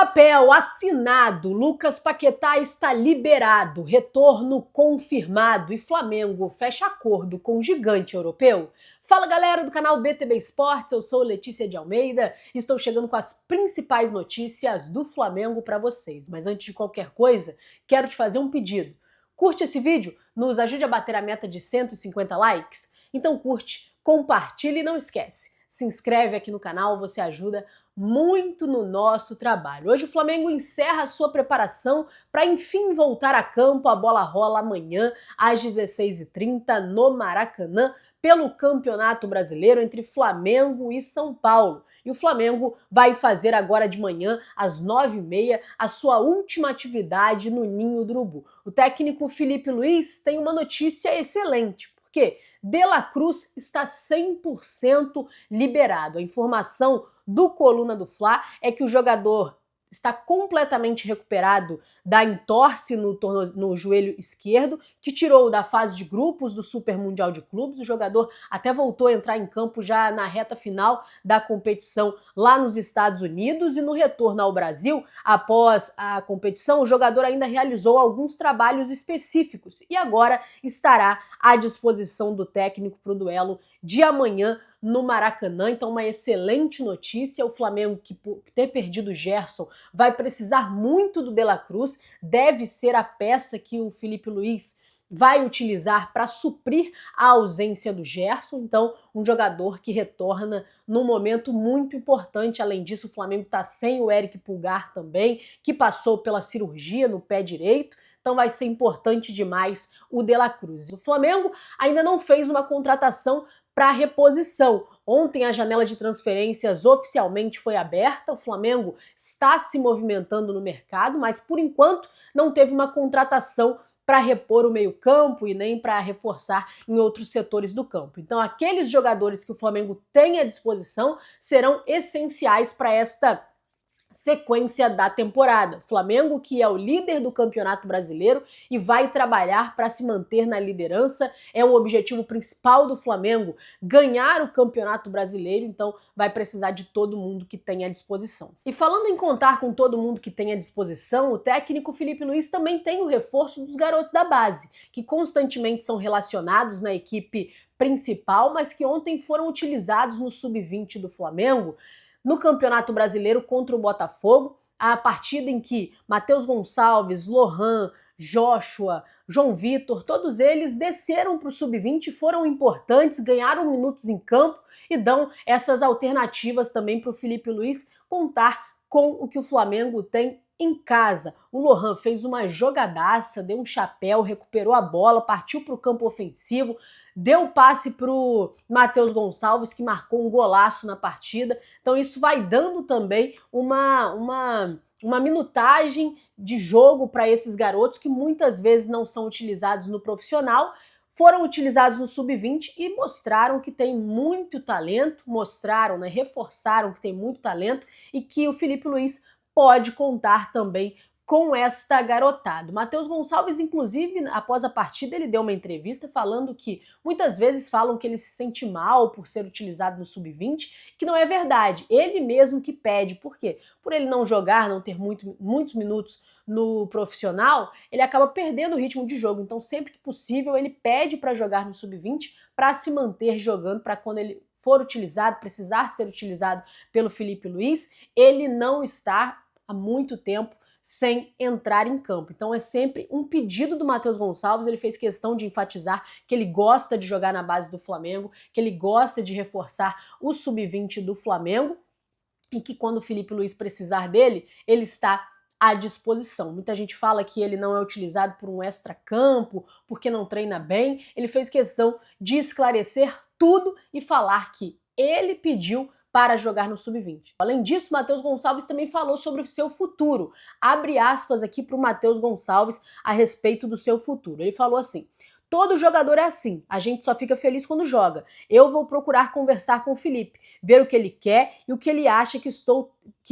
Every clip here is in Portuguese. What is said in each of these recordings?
Papel assinado, Lucas Paquetá está liberado, retorno confirmado e Flamengo fecha acordo com o gigante europeu. Fala galera do canal BTB Esportes, eu sou Letícia de Almeida e estou chegando com as principais notícias do Flamengo para vocês. Mas antes de qualquer coisa, quero te fazer um pedido. Curte esse vídeo, nos ajude a bater a meta de 150 likes? Então curte, compartilha e não esquece, se inscreve aqui no canal, você ajuda muito no nosso trabalho. Hoje o Flamengo encerra a sua preparação para enfim voltar a campo. A bola rola amanhã às 16h30 no Maracanã pelo Campeonato Brasileiro entre Flamengo e São Paulo. E o Flamengo vai fazer agora de manhã, às 9h30, a sua última atividade no Ninho do Urubu. O técnico Filipe Luís tem uma notícia excelente, porque De La Cruz está 100% liberado. A informação do Coluna do Fla é que o jogador está completamente recuperado da entorse no joelho esquerdo, que tirou da fase de grupos do Super Mundial de Clubes. O jogador até voltou a entrar em campo já na reta final da competição lá nos Estados Unidos, e no retorno ao Brasil, após a competição, o jogador ainda realizou alguns trabalhos específicos e agora estará à disposição do técnico para o duelo de amanhã no Maracanã. Então uma excelente notícia. O Flamengo, que por ter perdido o Gerson, vai precisar muito do De La Cruz, deve ser a peça que o Filipe Luís vai utilizar para suprir a ausência do Gerson. Então um jogador que retorna num momento muito importante. Além disso, o Flamengo está sem o Eric Pulgar também, que passou pela cirurgia no pé direito. Então vai ser importante demais o De La Cruz. O Flamengo ainda não fez uma contratação para reposição. Ontem a janela de transferências oficialmente foi aberta, o Flamengo está se movimentando no mercado, mas por enquanto não teve uma contratação para repor o meio-campo e nem para reforçar em outros setores do campo. Então aqueles jogadores que o Flamengo tem à disposição serão essenciais para esta sequência da temporada. Flamengo, que é o líder do Campeonato Brasileiro e vai trabalhar para se manter na liderança, é o objetivo principal do Flamengo, ganhar o Campeonato Brasileiro, então vai precisar de todo mundo que tem à disposição. E falando em contar com todo mundo que tem à disposição, o técnico Filipe Luís também tem o reforço dos garotos da base, que constantemente são relacionados na equipe principal, mas que ontem foram utilizados no Sub-20 do Flamengo, no Campeonato Brasileiro contra o Botafogo, a partida em que Matheus Gonçalves, Lohan, Joshua, João Vitor, todos eles desceram para o Sub-20, foram importantes, ganharam minutos em campo e dão essas alternativas também para o Filipe Luís contar com o que o Flamengo tem em casa. O Lohan fez uma jogadaça, deu um chapéu, recuperou a bola, partiu para o campo ofensivo, deu passe para o Matheus Gonçalves, que marcou um golaço na partida. Então isso vai dando também uma minutagem de jogo para esses garotos que muitas vezes não são utilizados no profissional, foram utilizados no Sub-20 e mostraram que tem muito talento, reforçaram que tem muito talento e que o Filipe Luís pode contar também com esta garotada. O Matheus Gonçalves, inclusive, após a partida, ele deu uma entrevista falando que muitas vezes falam que ele se sente mal por ser utilizado no Sub-20, que não é verdade. Ele mesmo que pede. Por quê? Por ele não jogar, não ter muitos minutos no profissional, ele acaba perdendo o ritmo de jogo. Então, sempre que possível, ele pede para jogar no Sub-20 para se manter jogando, para quando ele for utilizado, precisar ser utilizado pelo Filipe Luís, ele não está há muito tempo sem entrar em campo. Então é sempre um pedido do Matheus Gonçalves, ele fez questão de enfatizar que ele gosta de jogar na base do Flamengo, que ele gosta de reforçar o Sub-20 do Flamengo e que quando o Filipe Luís precisar dele, ele está à disposição. Muita gente fala que ele não é utilizado por um extra-campo, porque não treina bem. Ele fez questão de esclarecer tudo e falar que ele pediu para jogar no Sub-20. Além disso, Matheus Gonçalves também falou sobre o seu futuro. Abre aspas aqui para o Matheus Gonçalves a respeito do seu futuro. Ele falou assim: todo jogador é assim, a gente só fica feliz quando joga. Eu vou procurar conversar com o Felipe, ver o que ele quer e o que ele acha que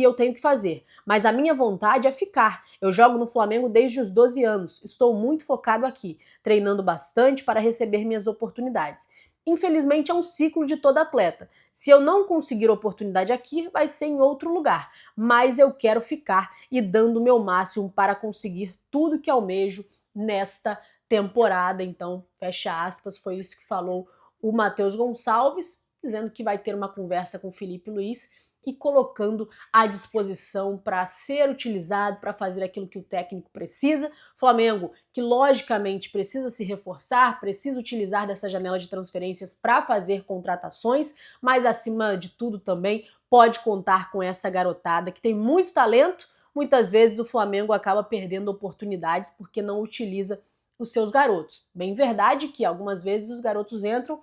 eu tenho que fazer. Mas a minha vontade é ficar. Eu jogo no Flamengo desde os 12 anos, estou muito focado aqui, treinando bastante para receber minhas oportunidades. Infelizmente é um ciclo de todo atleta. Se eu não conseguir oportunidade aqui, vai ser em outro lugar, mas eu quero ficar e dando o meu máximo para conseguir tudo que almejo nesta temporada. Então, fecha aspas, foi isso que falou o Matheus Gonçalves, dizendo que vai ter uma conversa com o Felipe Luiz e colocando à disposição para ser utilizado, para fazer aquilo que o técnico precisa. Flamengo, que logicamente precisa se reforçar, precisa utilizar dessa janela de transferências para fazer contratações, mas acima de tudo também pode contar com essa garotada que tem muito talento. Muitas vezes o Flamengo acaba perdendo oportunidades porque não utiliza os seus garotos. Bem verdade que algumas vezes os garotos entram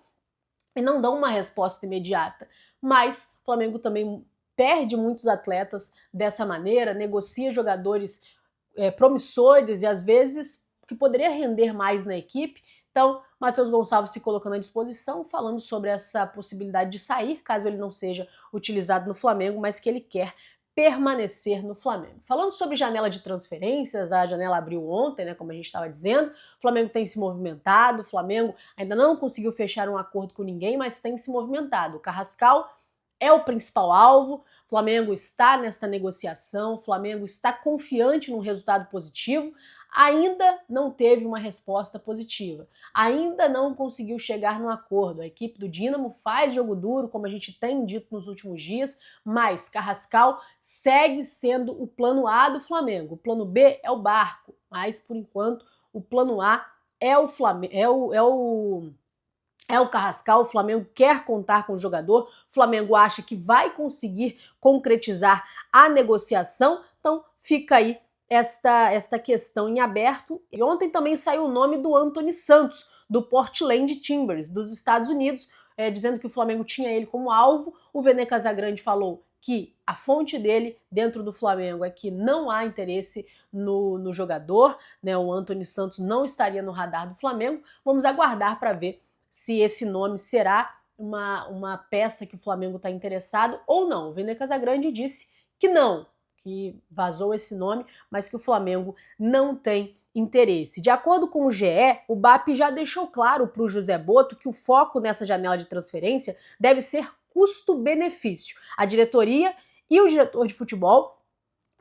e não dão uma resposta imediata, mas o Flamengo também perde muitos atletas dessa maneira, negocia jogadores promissores e às vezes que poderia render mais na equipe. Então, Matheus Gonçalves se colocando à disposição, falando sobre essa possibilidade de sair, caso ele não seja utilizado no Flamengo, mas que ele quer permanecer no Flamengo. Falando sobre janela de transferências, a janela abriu ontem, né, como a gente estava dizendo, o Flamengo tem se movimentado, o Flamengo ainda não conseguiu fechar um acordo com ninguém, mas tem se movimentado. O Carrascal é o principal alvo, o Flamengo está nesta negociação, o Flamengo está confiante num resultado positivo, ainda não teve uma resposta positiva, ainda não conseguiu chegar no acordo. A equipe do Dínamo faz jogo duro, como a gente tem dito nos últimos dias, mas Carrascal segue sendo o plano A do Flamengo. O plano B é o barco, mas por enquanto o plano A é o Flamengo, é o Carrascal. O Flamengo quer contar com o jogador, o Flamengo acha que vai conseguir concretizar a negociação, então fica aí esta questão em aberto. E ontem também saiu o nome do Anthony Santos, do Portland Timbers, dos Estados Unidos, dizendo que o Flamengo tinha ele como alvo. O Vene Casagrande falou que a fonte dele dentro do Flamengo é que não há interesse no jogador, né? O Anthony Santos não estaria no radar do Flamengo. Vamos aguardar para ver se esse nome será uma peça que o Flamengo está interessado ou não. O Vene Casagrande disse que não, que vazou esse nome, mas que o Flamengo não tem interesse. De acordo com o GE, o BAP já deixou claro para o José Botto que o foco nessa janela de transferência deve ser custo-benefício. A diretoria e o diretor de futebol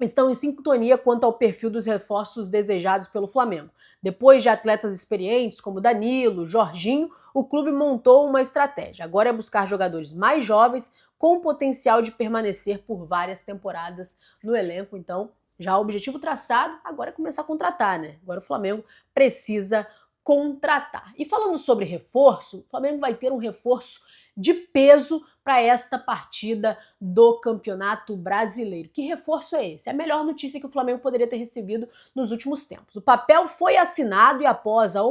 estão em sintonia quanto ao perfil dos reforços desejados pelo Flamengo. Depois de atletas experientes como Danilo, Jorginho, o clube montou uma estratégia. Agora é buscar jogadores mais jovens com potencial de permanecer por várias temporadas no elenco. Então, já o objetivo traçado, agora é começar a contratar, né? Agora o Flamengo precisa contratar. E falando sobre reforço, o Flamengo vai ter um reforço de peso para esta partida do Campeonato Brasileiro. Que reforço é esse? É a melhor notícia que o Flamengo poderia ter recebido nos últimos tempos. O papel foi assinado e após a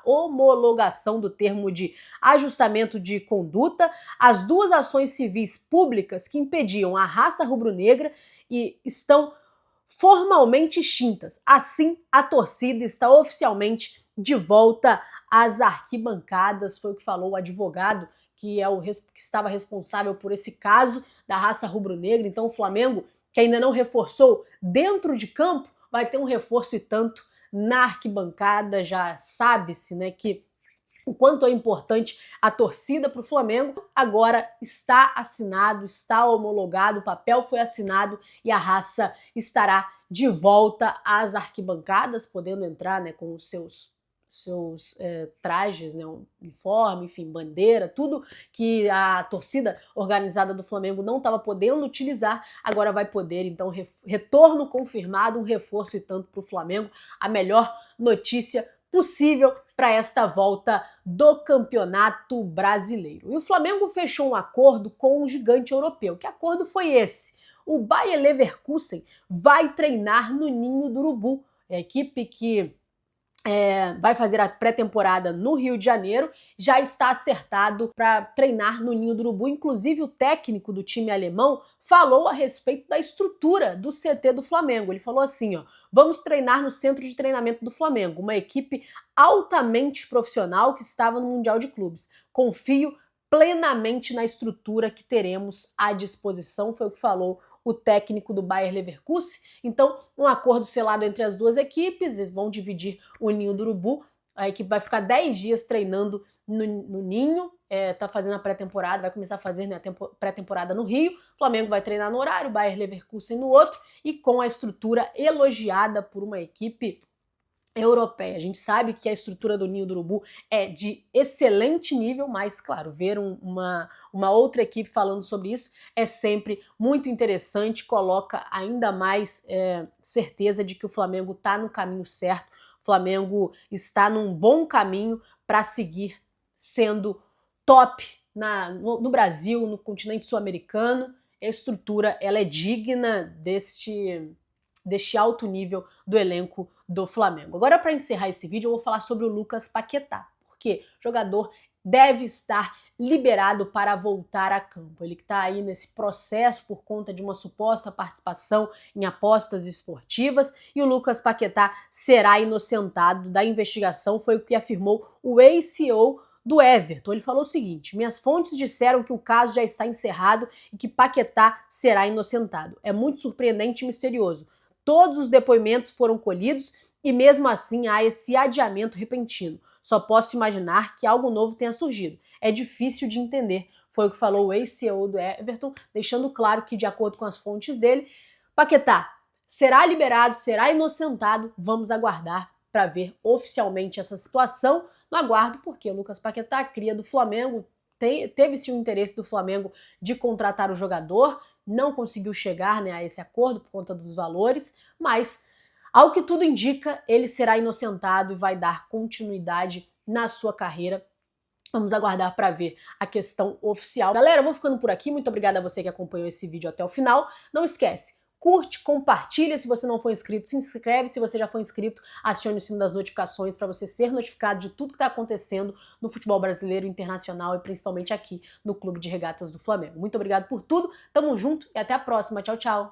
homologação do termo de ajustamento de conduta, as duas ações civis públicas que impediam a raça rubro-negra estão formalmente extintas. Assim, a torcida está oficialmente de volta às arquibancadas, foi o que falou o advogado que estava responsável por esse caso da raça rubro-negra. Então o Flamengo, que ainda não reforçou dentro de campo, vai ter um reforço e tanto na arquibancada. Já sabe-se, né, que o quanto é importante a torcida para o Flamengo. Agora está assinado, está homologado, o papel foi assinado e a raça estará de volta às arquibancadas, podendo entrar, né, com os seus trajes, né, uniforme, enfim, bandeira, tudo que a torcida organizada do Flamengo não estava podendo utilizar, agora vai poder. Então, retorno confirmado, um reforço e tanto para o Flamengo, a melhor notícia possível para esta volta do Campeonato Brasileiro. E o Flamengo fechou um acordo com um gigante europeu. Que acordo foi esse? O Bayer Leverkusen vai treinar no Ninho do Urubu, a equipe que vai fazer a pré-temporada no Rio de Janeiro, já está acertado para treinar no Ninho do Urubu. Inclusive, o técnico do time alemão falou a respeito da estrutura do CT do Flamengo. Ele falou assim, vamos treinar no centro de treinamento do Flamengo, uma equipe altamente profissional que estava no Mundial de Clubes. Confio plenamente na estrutura que teremos à disposição, foi o que falou o técnico do Bayer Leverkusen. Então, um acordo selado entre as duas equipes, eles vão dividir o Ninho do Urubu. A equipe vai ficar 10 dias treinando no Ninho, tá fazendo a pré-temporada, vai começar a fazer, né, a pré-temporada no Rio. O Flamengo vai treinar no horário, o Bayer Leverkusen no outro, e com a estrutura elogiada por uma equipe europeia. A gente sabe que a estrutura do Ninho do Urubu é de excelente nível, mas, claro, ver uma outra equipe falando sobre isso é sempre muito interessante, coloca ainda mais certeza de que o Flamengo está no caminho certo, o Flamengo está num bom caminho para seguir sendo top no Brasil, no continente sul-americano. A estrutura ela é digna deste alto nível do elenco do Flamengo. Agora, para encerrar esse vídeo, eu vou falar sobre o Lucas Paquetá, porque o jogador deve estar liberado para voltar a campo. Ele que está aí nesse processo por conta de uma suposta participação em apostas esportivas, e o Lucas Paquetá será inocentado da investigação, foi o que afirmou o ex-CEO do Everton. Ele falou o seguinte: minhas fontes disseram que o caso já está encerrado e que Paquetá será inocentado. É muito surpreendente e misterioso. Todos os depoimentos foram colhidos e mesmo assim há esse adiamento repentino. Só posso imaginar que algo novo tenha surgido. É difícil de entender, foi o que falou o ex-CEO do Everton, deixando claro que, de acordo com as fontes dele, Paquetá será liberado, será inocentado. Vamos aguardar para ver oficialmente essa situação. No aguardo, porque o Lucas Paquetá, cria do Flamengo, teve-se o interesse do Flamengo de contratar o jogador, não conseguiu chegar, né, a esse acordo por conta dos valores, mas, ao que tudo indica, ele será inocentado e vai dar continuidade na sua carreira. Vamos aguardar para ver a questão oficial. Galera, eu vou ficando por aqui. Muito obrigada a você que acompanhou esse vídeo até o final. Não esquece, curte, compartilha. Se você não for inscrito, se inscreve. Se você já for inscrito, acione o sino das notificações para você ser notificado de tudo que está acontecendo no futebol brasileiro, internacional e principalmente aqui no Clube de Regatas do Flamengo. Muito obrigado por tudo. Tamo junto e até a próxima. Tchau, tchau.